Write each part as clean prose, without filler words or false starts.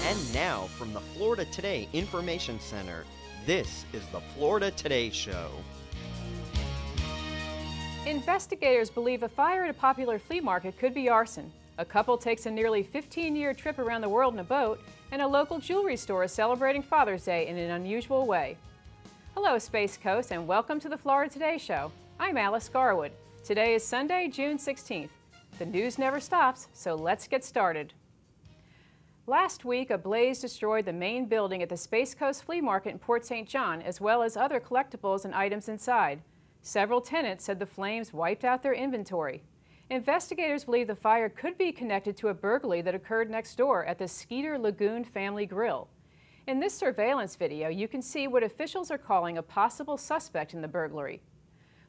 And now, from the Florida Today Information Center, this is the Florida Today Show. Investigators believe a fire at a popular flea market could be arson. A couple takes a nearly 15-year trip around the world in a boat, and a local jewelry store is celebrating Father's Day in an unusual way. Hello, Space Coast, and welcome to the Florida Today Show. I'm Alice Garwood. Today is Sunday, June 16th. The news never stops, so let's get started. Last week, a blaze destroyed the main building at the Space Coast Flea Market in Port St. John, as well as other collectibles and items inside. Several tenants said the flames wiped out their inventory. Investigators believe the fire could be connected to a burglary that occurred next door at the Skeeter Lagoon Family Grill. In this surveillance video, you can see what officials are calling a possible suspect in the burglary.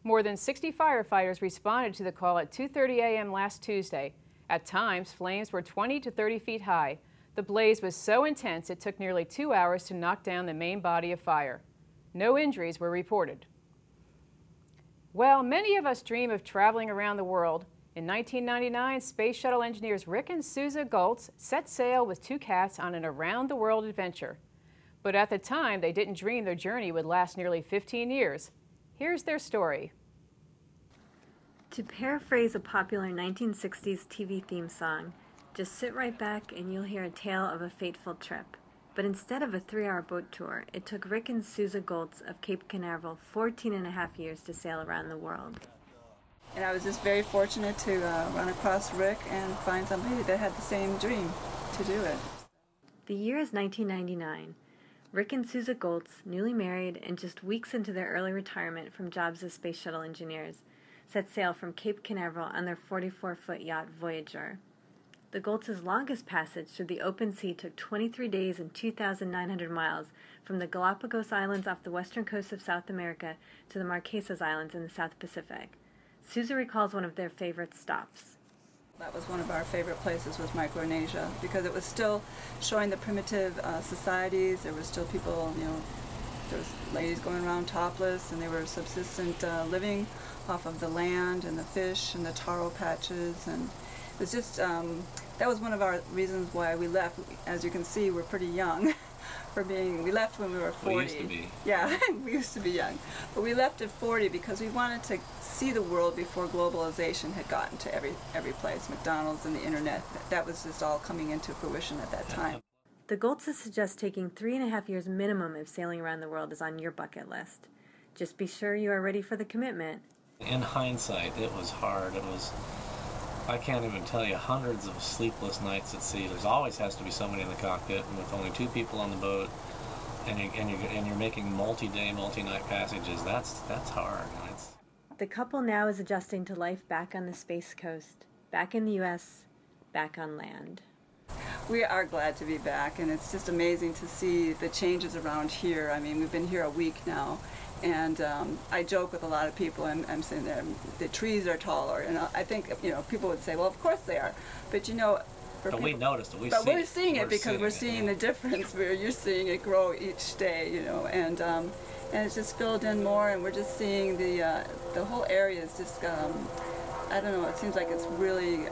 More than 60 firefighters responded to the call at 2:30 a.m. last Tuesday. At times, flames were 20 to 30 feet high. The blaze was so intense it took nearly 2 hours to knock down the main body of fire. No injuries were reported. Well, many of us dream of traveling around the world. In 1999, Space Shuttle engineers Rick and Susan Goltz set sail with two cats on an around-the-world adventure. But at the time, they didn't dream their journey would last nearly 15 years. Here's their story. To paraphrase a popular 1960s TV theme song, just sit right back and you'll hear a tale of a fateful trip. But instead of a 3-hour boat tour, it took Rick and Susan Goltz of Cape Canaveral 14 and a half years to sail around the world. And I was just very fortunate to run across Rick and find somebody that had the same dream to do it. The year is 1999. Rick and Susan Goltz, newly married and just weeks into their early retirement from jobs as space shuttle engineers, set sail from Cape Canaveral on their 44-foot yacht Voyager. The Goltz's longest passage through the open sea took 23 days and 2,900 miles from the Galapagos Islands off the western coast of South America to the Marquesas Islands in the South Pacific. Susan recalls one of their favorite stops. That was one of our favorite places, was Micronesia, because it was still showing the primitive societies. There were still people, there was ladies going around topless, and they were subsistent living off of the land and the fish and the taro patches, and it was just, that was one of our reasons why we left. As you can see, we're pretty young. We left when we were 40. We used to be. Yeah, we used to be young. But we left at 40 because we wanted to see the world before globalization had gotten to every place, McDonald's and the internet. That was just all coming into fruition at that time. The Goltzes suggest taking 3.5 years minimum if sailing around the world is on your bucket list. Just be sure you are ready for the commitment. In hindsight, it was hard. I can't even tell you, hundreds of sleepless nights at sea. There's always has to be somebody in the cockpit, and with only 2 people on the boat, and you're making multi-day, multi-night passages. That's hard. The couple now is adjusting to life back on the Space Coast, back in the U.S., back on land. We are glad to be back, and it's just amazing to see the changes around here. I mean, we've been here a week now, and I joke with a lot of people. I'm saying that the trees are taller, and I think people would say, well, of course they are, but But we noticed it. We're seeing it because we're seeing the difference. Where you're seeing it grow each day, and it's just filled in more, and we're just seeing the whole area is just I don't know. It seems like it's really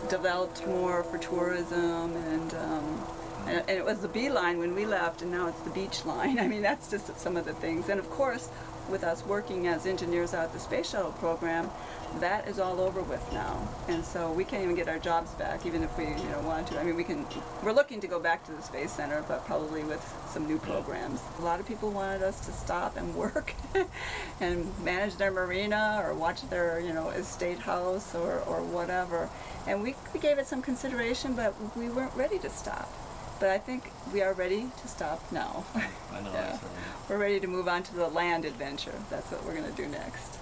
developed more for tourism, and it was the bee line when we left, and now it's the beach line. I mean, that's just some of the things. And of course, with us working as engineers out at the Space Shuttle program, that is all over with now. And so we can't even get our jobs back, even if we want to. I mean, we're looking to go back to the Space Center, but probably with some new programs. A lot of people wanted us to stop and work and manage their marina or watch their, estate house or whatever. And we gave it some consideration, but we weren't ready to stop. But I think we are ready to stop now. I know. Yeah. We're ready to move on to the land adventure. That's what we're going to do next.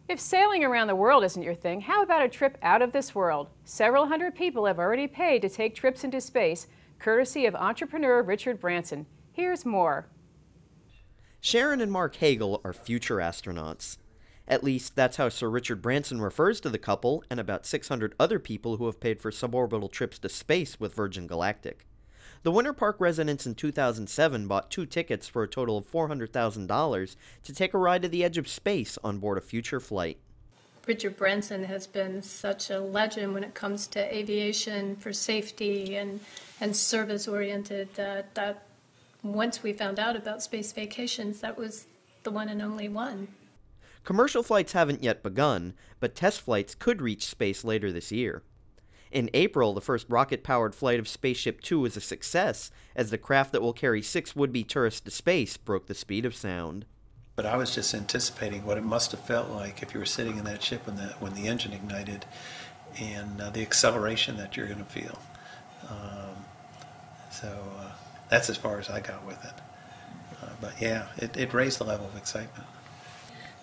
If sailing around the world isn't your thing, how about a trip out of this world? Several hundred people have already paid to take trips into space, courtesy of entrepreneur Richard Branson. Here's more. Sharon and Mark Hagel are future astronauts. At least, that's how Sir Richard Branson refers to the couple and about 600 other people who have paid for suborbital trips to space with Virgin Galactic. The Winter Park residents in 2007 bought 2 tickets for a total of $400,000 to take a ride to the edge of space on board a future flight. Richard Branson has been such a legend when it comes to aviation for safety and service-oriented that once we found out about space vacations, that was the one and only one. Commercial flights haven't yet begun, but test flights could reach space later this year. In April, the first rocket-powered flight of Spaceship Two was a success, as the craft that will carry 6 would-be tourists to space broke the speed of sound. But I was just anticipating what it must have felt like if you were sitting in that ship when the engine ignited, and the acceleration that you're going to feel. That's as far as I got with it. But yeah, it raised the level of excitement.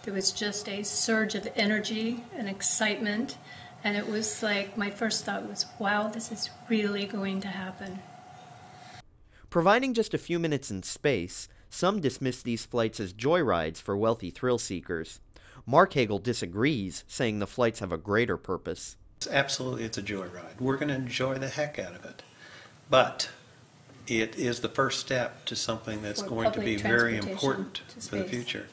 There was just a surge of energy and excitement, and it was like, my first thought was, wow, this is really going to happen. Providing just a few minutes in space, some dismiss these flights as joyrides for wealthy thrill seekers. Mark Hagel disagrees, saying the flights have a greater purpose. Absolutely, it's a joyride. We're going to enjoy the heck out of it. But it is the first step to something that's going to be very important for the future.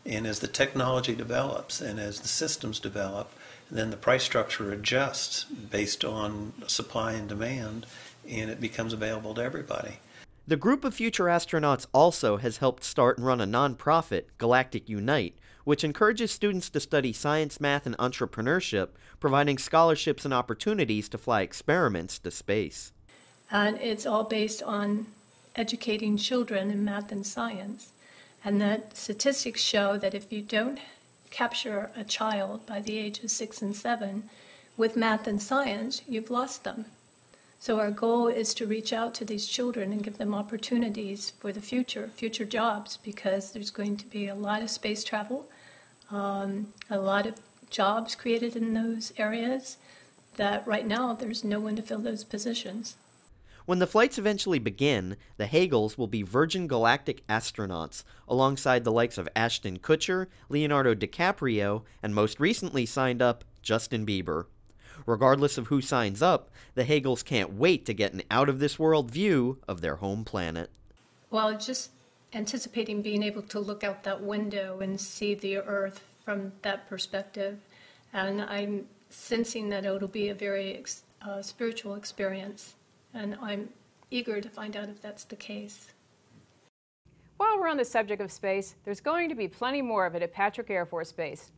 And as the technology develops and as the systems develop, then the price structure adjusts based on supply and demand, and it becomes available to everybody. The group of future astronauts also has helped start and run a nonprofit, Galactic Unite, which encourages students to study science, math, and entrepreneurship, providing scholarships and opportunities to fly experiments to space. And it's all based on educating children in math and science. And that statistics show that if you don't capture a child by the age of 6 and 7 with math and science, you've lost them. So our goal is to reach out to these children and give them opportunities for the future jobs, because there's going to be a lot of space travel, a lot of jobs created in those areas that right now there's no one to fill those positions. When the flights eventually begin, the Hagels will be Virgin Galactic astronauts, alongside the likes of Ashton Kutcher, Leonardo DiCaprio, and most recently signed up, Justin Bieber. Regardless of who signs up, the Hagels can't wait to get an out-of-this-world view of their home planet. Well, just anticipating being able to look out that window and see the Earth from that perspective, and I'm sensing that it'll be a very spiritual experience. And I'm eager to find out if that's the case. While we're on the subject of space, there's going to be plenty more of it at Patrick Air Force Base.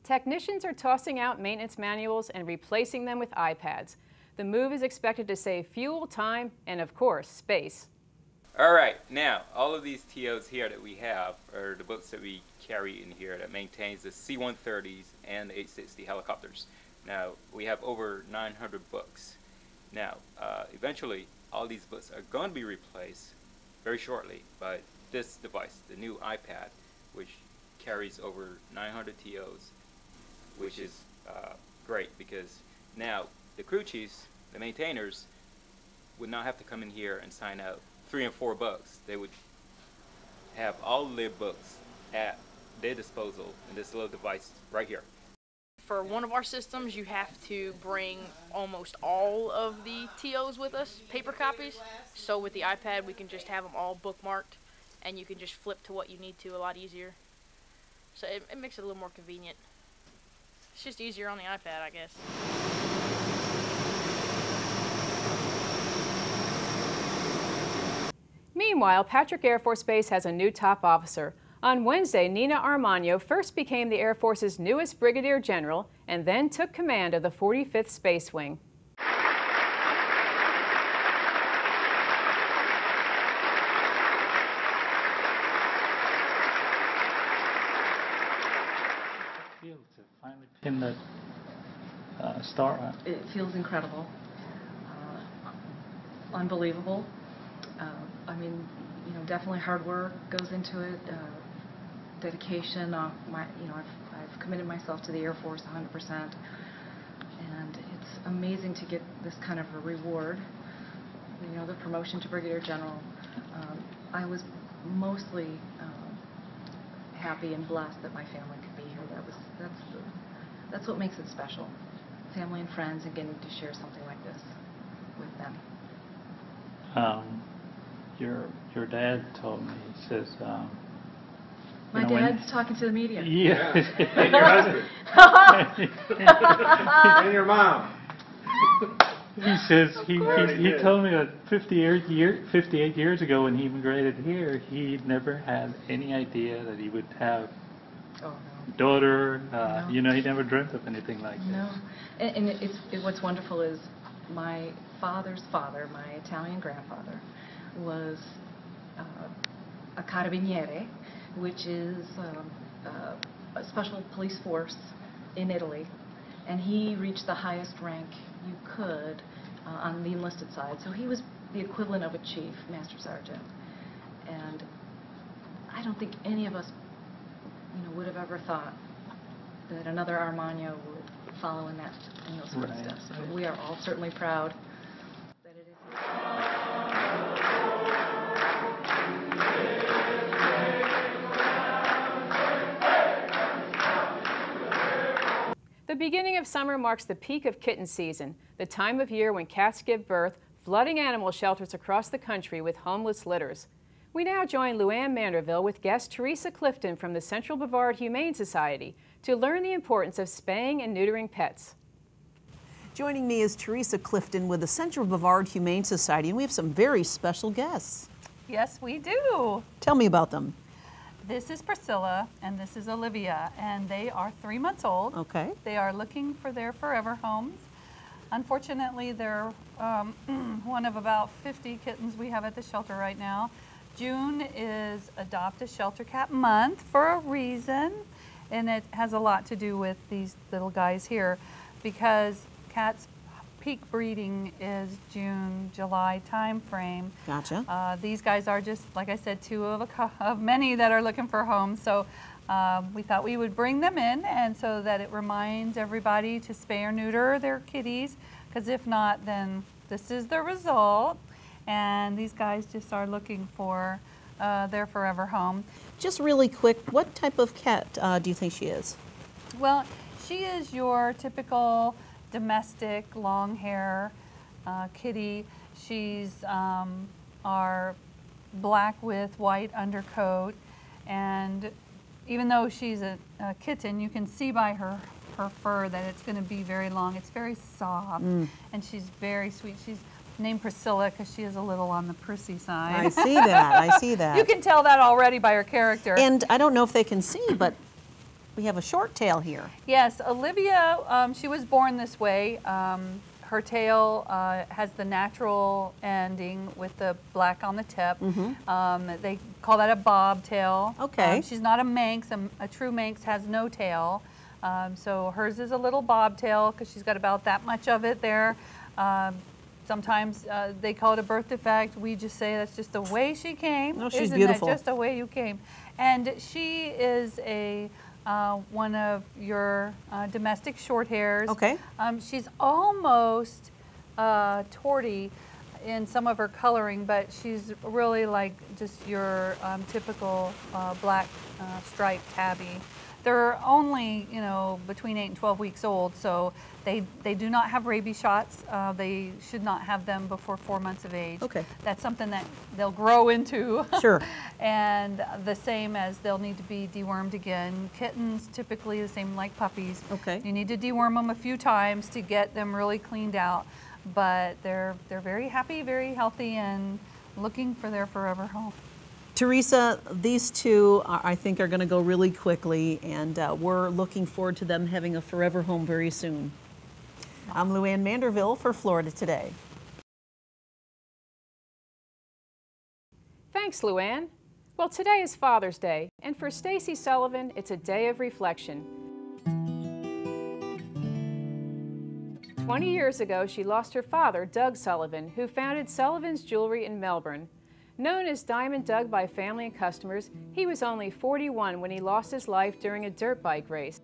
Technicians are tossing out maintenance manuals and replacing them with iPads. The move is expected to save fuel, time, and of course, space. All right, now, all of these TOs here that we have are the books that we carry in here that maintains the C-130s and the H-60 helicopters. Now, we have over 900 books. Now, eventually, all these books are going to be replaced very shortly by this device, the new iPad, which carries over 900 TOs, which is great, because now the crew chiefs, the maintainers, would not have to come in here and sign out 3 and 4 books. They would have all the books at their disposal in this little device right here. For one of our systems, you have to bring almost all of the TOs with us, paper copies. So with the iPad, we can just have them all bookmarked, and you can just flip to what you need to a lot easier. So it makes it a little more convenient. It's just easier on the iPad, I guess. Meanwhile, Patrick Air Force Base has a new top officer. On Wednesday, Nina Armagno first became the Air Force's newest Brigadier General and then took command of the 45th Space Wing. Feel to finally pin the star on. It feels incredible, unbelievable. I mean, you know, definitely hard work goes into it. Dedication. I've committed myself to the Air Force 100%, and it's amazing to get this kind of a reward. You know, the promotion to Brigadier General. I was mostly happy and blessed that my family could be here. That's what makes it special. Family and friends, and getting to share something like this with them. Your dad told me, he says, My dad's talking to the media. Yeah. And your husband. And your mom. He says he told me that 58 years ago when he immigrated here, he never had any idea that he would have a daughter. No. You know, he never dreamt of anything like No. this. And what's wonderful is my father's father, my Italian grandfather, was a carabiniere, which is a special police force in Italy, and he reached the highest rank you could on the enlisted side. So he was the equivalent of a chief, master sergeant. And I don't think any of us, would have ever thought that another Armagno would follow in those footsteps. But we are all certainly proud that it is. The beginning of summer marks the peak of kitten season, the time of year when cats give birth, flooding animal shelters across the country with homeless litters. We now join Luann Manderville with guest Teresa Clifton from the Central Brevard Humane Society to learn the importance of spaying and neutering pets. Joining me is Teresa Clifton with the Central Brevard Humane Society, and we have some very special guests. Yes, we do. Tell me about them. This is Priscilla and this is Olivia, and they are 3 months old. Okay. They are looking for their forever homes. Unfortunately, they're one of about 50 kittens we have at the shelter right now. June is Adopt a Shelter Cat Month for a reason, and it has a lot to do with these little guys here, because cats' peak breeding is June, July time frame. Gotcha. These guys are just, like I said, two of many that are looking for homes. So we thought we would bring them in, and so that it reminds everybody to spay or neuter their kitties, because if not, then this is the result. And these guys just are looking for their forever home. Just really quick, what type of cat do you think she is? Well, she is your typical domestic long hair kitty. She's our black with white undercoat, and even though she's a kitten, you can see by her fur that it's going to be very long. It's very soft, and she's very sweet. She's named Priscilla because she is a little on the prissy side. I see that. I see that. You can tell that already by her character. And I don't know if they can see, but we have a short tail here. Yes, Olivia, she was born this way. Her tail has the natural ending with the black on the tip. They call that a bobtail. Okay. She's not a Manx. A true Manx has no tail. So hers is a little bobtail because she's got about that much of it there. Sometimes they call it a birth defect. We just say that's just the way she came. No, she's Isn't beautiful. that just the way you came? And she is a one of your domestic short hairs. Okay. She's almost torty in some of her coloring, but she's really like just your typical black striped tabby. They're only, between 8 and 12 weeks old, so they do not have rabies shots. They should not have them before 4 months of age. Okay. That's something that they'll grow into. Sure. And the same as they'll need to be dewormed again. Kittens, typically the same like puppies. Okay. You need to deworm them a few times to get them really cleaned out. But they're very happy, very healthy, and looking for their forever home. Teresa, these two, I think, are going to go really quickly, and we're looking forward to them having a forever home very soon. I'm Luann Manderville for Florida Today. Thanks, Luann. Well, today is Father's Day, and for Stacy Sullivan, it's a day of reflection. 20 years ago, she lost her father, Doug Sullivan, who founded Sullivans Jewelry in Melbourne. Known as Diamond Doug by family and customers, he was only 41 when he lost his life during a dirt bike race.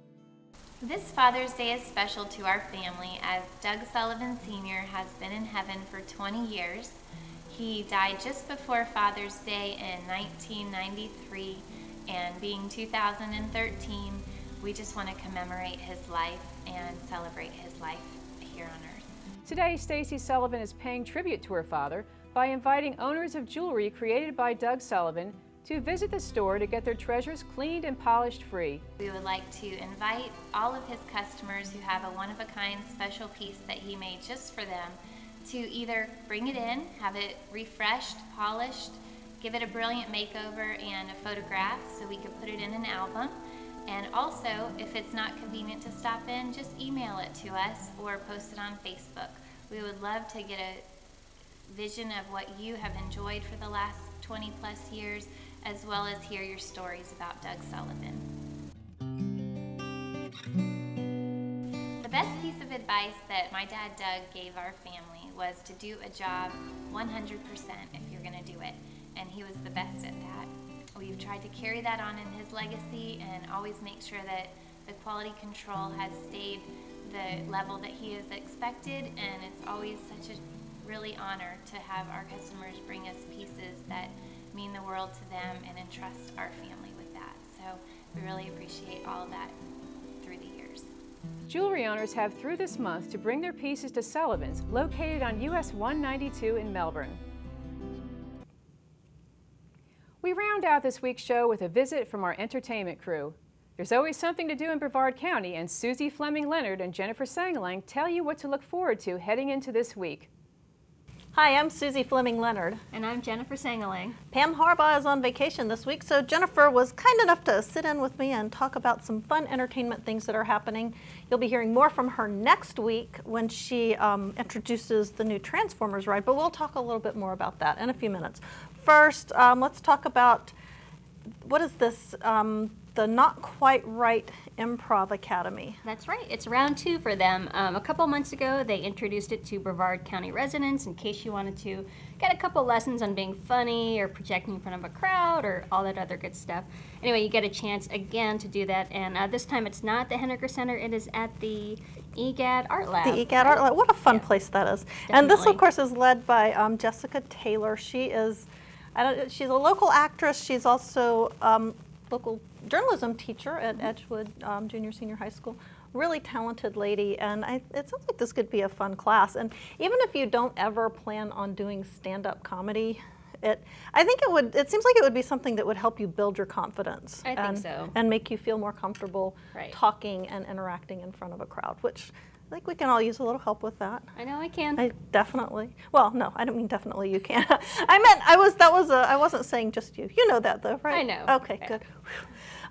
This Father's Day is special to our family as Doug Sullivan Sr. has been in heaven for 20 years. He died just before Father's Day in 1993, and being 2013, we just want to commemorate his life and celebrate his life here on earth. Today, Stacy Sullivan is paying tribute to her father by inviting owners of jewelry created by Doug Sullivan to visit the store to get their treasures cleaned and polished free. We would like to invite all of his customers who have a one-of-a-kind special piece that he made just for them to either bring it in, have it refreshed, polished, give it a brilliant makeover and a photograph so we could put it in an album. And also, if it's not convenient to stop in, just email it to us or post it on Facebook. We would love to get a vision of what you have enjoyed for the last 20 plus years, as well as hear your stories about Doug Sullivan. The best piece of advice that my dad Doug gave our family was to do a job 100% if you're going to do it, and he was the best at that. We've tried to carry that on in his legacy and always make sure that the quality control has stayed the level that he has expected, and it's always such a really honor to have our customers bring us pieces that mean the world to them and entrust our family with that. So we really appreciate all of that through the years. Jewelry owners have through this month to bring their pieces to Sullivans, located on US 192 in Melbourne. We round out this week's show with a visit from our entertainment crew. There's always something to do in Brevard County, and Susie Fleming-Leonard and Jennifer Sangalang tell you what to look forward to heading into this week. Hi, I'm Susie Fleming-Leonard. And I'm Jennifer Sangalang. Pam Harbaugh is on vacation this week, so Jennifer was kind enough to sit in with me and talk about some fun entertainment things that are happening. You'll be hearing more from her next week when she introduces the new Transformers ride, but we'll talk a little bit more about that in a few minutes. First, let's talk about, what is this, the Not Quite Right Improv Academy. That's right. It's round 2 for them. A couple months ago, they introduced it to Brevard County residents in case you wanted to get a couple lessons on being funny or projecting in front of a crowd or all that other good stuff. Anyway, you get a chance again to do that, and this time it's not the Henniker Center. It is at the EGAD Art Lab. The EGAD Art Lab. What a fun place that is. Definitely. And this, of course, is led by Jessica Taylor. She is, she's a local actress. She's also local journalism teacher at Edgewood Junior Senior High School. Really talented lady, and it sounds like this could be a fun class. And even if you don't ever plan on doing stand-up comedy, I think it seems like it would be something that would help you build your confidence. I think so. And make you feel more comfortable talking and interacting in front of a crowd, which I think we can all use a little help with that. I know I can. Definitely. Well, no, I don't mean definitely you can. I meant I wasn't saying just you. You know that though, right? I know. Okay, good.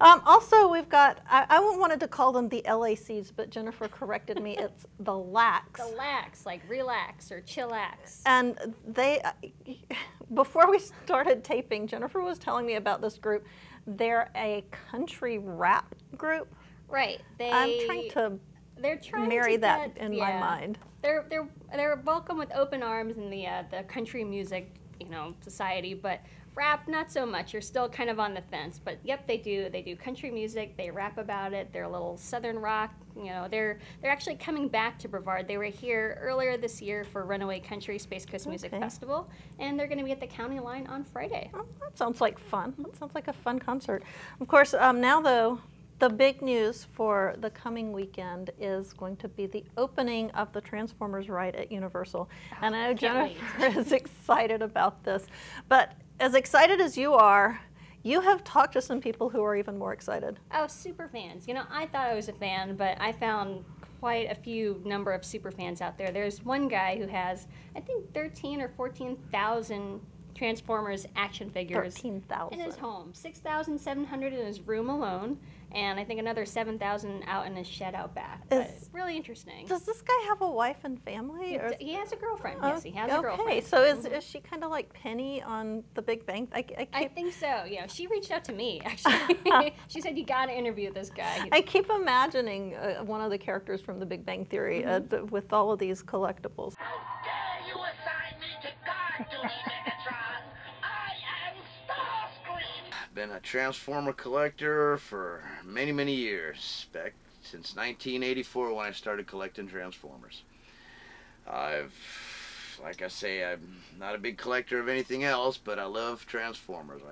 Also, we've got, I wanted to call them the LACs, but Jennifer corrected me. It's the LACs. The LACs, like relax or chillax. And they, before we started taping, Jennifer was telling me about this group. They're a country rap group. Right. I'm trying to marry that in my mind. They're welcome with open arms in the country music, society, but rap not so much. You're still kind of on the fence. But yep, they do country music. They rap about it. They're a little southern rock. They're actually coming back to Brevard. They were here earlier this year for Runaway Country Space Coast Music Festival, and they're going to be at the county line on Friday. Oh, that sounds like fun. That sounds like a fun concert. Of course, now though, the big news for the coming weekend is going to be the opening of the Transformers ride at Universal. And I know Jennifer is excited about this. But as excited as you are, you have talked to some people who are even more excited. Oh, super fans. I thought I was a fan, but I found quite a few number of super fans out there. There's one guy who has, I think, 13 or 14,000 Transformers action figures 13,000 in his home. 6,700 in his room alone, and I think another 7,000 out in his shed out back. But really interesting. Does this guy have a wife and family? He has a girlfriend. Yes, he has a girlfriend. Okay, so is she kind of like Penny on The Big Bang? I think so. Yeah, she reached out to me actually. She said you got to interview this guy. I keep imagining one of the characters from The Big Bang Theory with all of these collectibles. How dare you assign me to guard duty, Megatron? I am Starscream! Been a Transformer collector for many, many years, back since 1984 when I started collecting Transformers. Like I say, I'm not a big collector of anything else, but I love Transformers.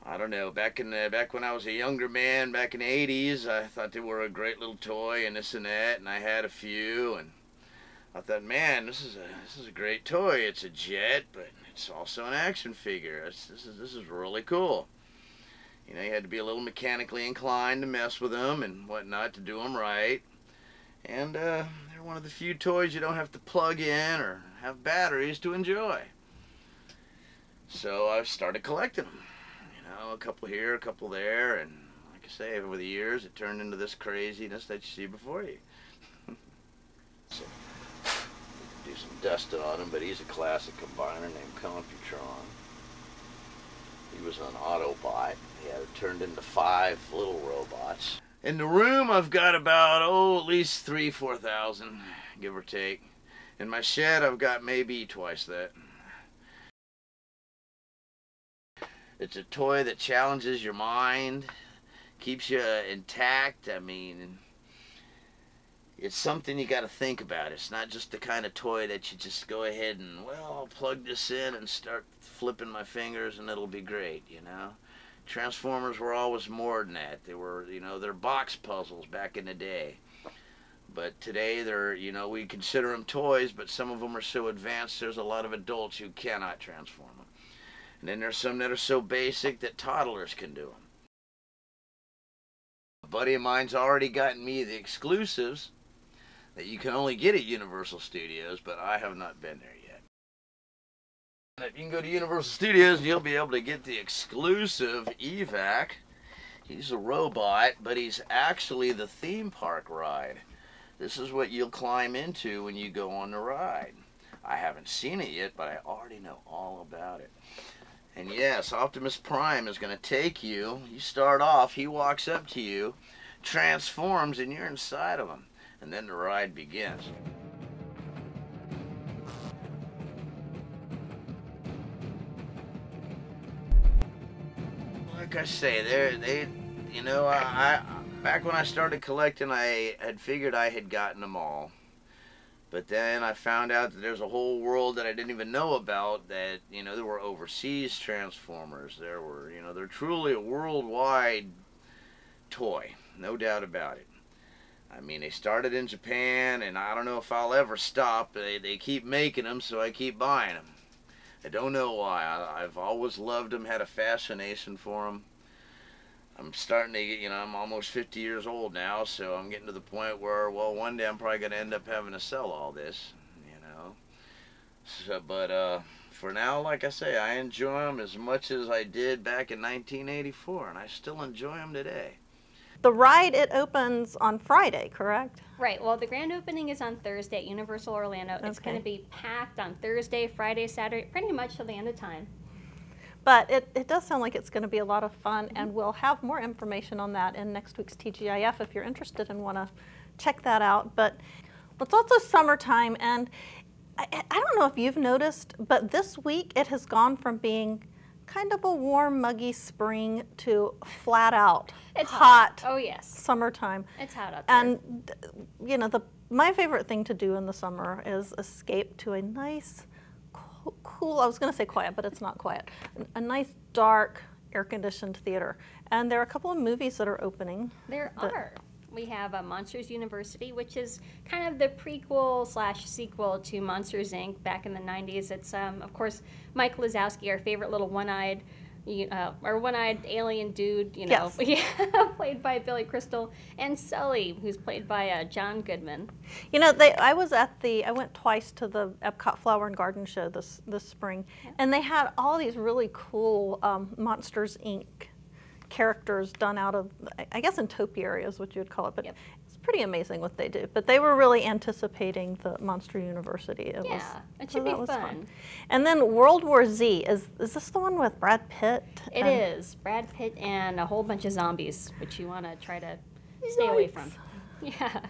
I don't know, back when I was a younger man, back in the 80s, I thought they were a great little toy and this and that, and I had a few, and I thought, man, this is a great toy. It's a jet, but it's also an action figure. This is really cool. You know, you had to be a little mechanically inclined to mess with them and whatnot to do them right. And they're one of the few toys you don't have to plug in or have batteries to enjoy. So I started collecting them. You know, a couple here, a couple there, and like I say, over the years it turned into this craziness that you see before you. So, do some dusting on him, but he's a classic combiner named Computron. He was an Autobot. He had it turned into 5 little robots. In the room, I've got about, at least 4,000, give or take. In my shed, I've got maybe twice that. It's a toy that challenges your mind, keeps you intact. I mean, it's something you got to think about. It's not just the kind of toy that you just go ahead and, well, I'll plug this in and start flipping my fingers and it'll be great, you know. Transformers were always more than that. They were, you know, they're box puzzles back in the day. But today they're, you know, we consider them toys, but some of them are so advanced there's a lot of adults who cannot transform them. And then there's some that are so basic that toddlers can do them. A buddy of mine's already gotten me the exclusives that you can only get at Universal Studios, but I have not been there yet. You can go to Universal Studios and you'll be able to get the exclusive evac. He's a robot, but he's actually the theme park ride. This is what you'll climb into when you go on the ride. I haven't seen it yet, but I already know all about it. And yes, Optimus Prime is going to take you. You start off, he walks up to you, transforms, and you're inside of him. And then the ride begins. Like I say, you know, back when I started collecting, I had figured I had gotten them all. But then I found out that there's a whole world that I didn't even know about, that, you know, there were overseas Transformers. There were, you know, they're truly a worldwide toy, no doubt about it. I mean, they started in Japan, and I don't know if I'll ever stop. They keep making them, so I keep buying them. I don't know why. I've always loved them, had a fascination for them. I'm starting to get, you know, I'm almost 50 years old now, so I'm getting to the point where, well, one day I'm probably going to end up having to sell all this, you know. So, but for now, like I say, I enjoy them as much as I did back in 1984, and I still enjoy them today. The ride, it opens on Friday, correct? Right. Well, the grand opening is on Thursday at Universal Orlando. Okay. It's going to be packed on Thursday, Friday, Saturday, pretty much till the end of time. But it does sound like it's going to be a lot of fun, and we'll have more information on that in next week's TGIF if you're interested and want to check that out. But it's also summertime, and I don't know if you've noticed, but this week it has gone from being kind of a warm, muggy spring to flat out hot. Oh yes, summertime. It's hot out there. And you know, my favorite thing to do in the summer is escape to a nice, cool, I was going to say quiet, but it's not quiet, a nice dark air-conditioned theater. And there are a couple of movies that are opening. There are. We have Monsters University, which is kind of the prequel / sequel to Monsters, Inc. back in the 90s. It's, of course, Mike Wazowski, our favorite little one-eyed alien dude, you know, yes. Played by Billy Crystal, and Sully, who's played by John Goodman. You know, I went twice to the Epcot Flower and Garden Show this spring, and they had all these really cool Monsters, Inc. characters done out of, I guess, Utopia is what you would call it, but it's pretty amazing what they do. But they were really anticipating the Monster University. It should be fun. And then World War Z, is this the one with Brad Pitt? It is. Brad Pitt and a whole bunch of zombies, which you want to try to stay away from. Yeah.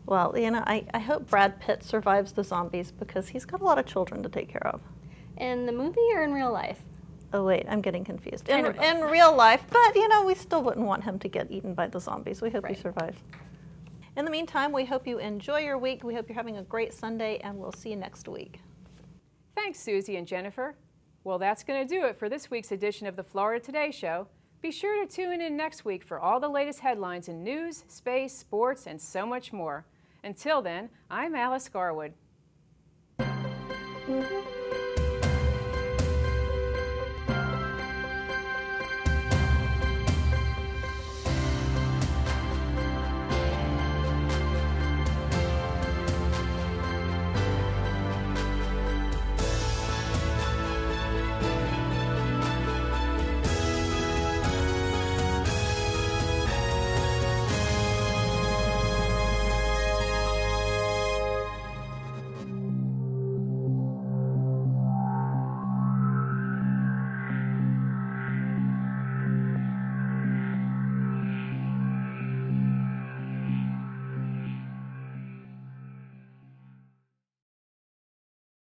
Well, you know, I hope Brad Pitt survives the zombies because he's got a lot of children to take care of. In the movie or in real life? Oh wait, I'm getting confused. In real life, but you know, we still wouldn't want him to get eaten by the zombies. We hope he survives. In the meantime, we hope you enjoy your week. We hope you're having a great Sunday, and we'll see you next week. Thanks, Susie and Jennifer. Well, that's going to do it for this week's edition of the Florida Today Show. Be sure to tune in next week for all the latest headlines in news, space, sports, and so much more. Until then, I'm Alice Garwood. Bye.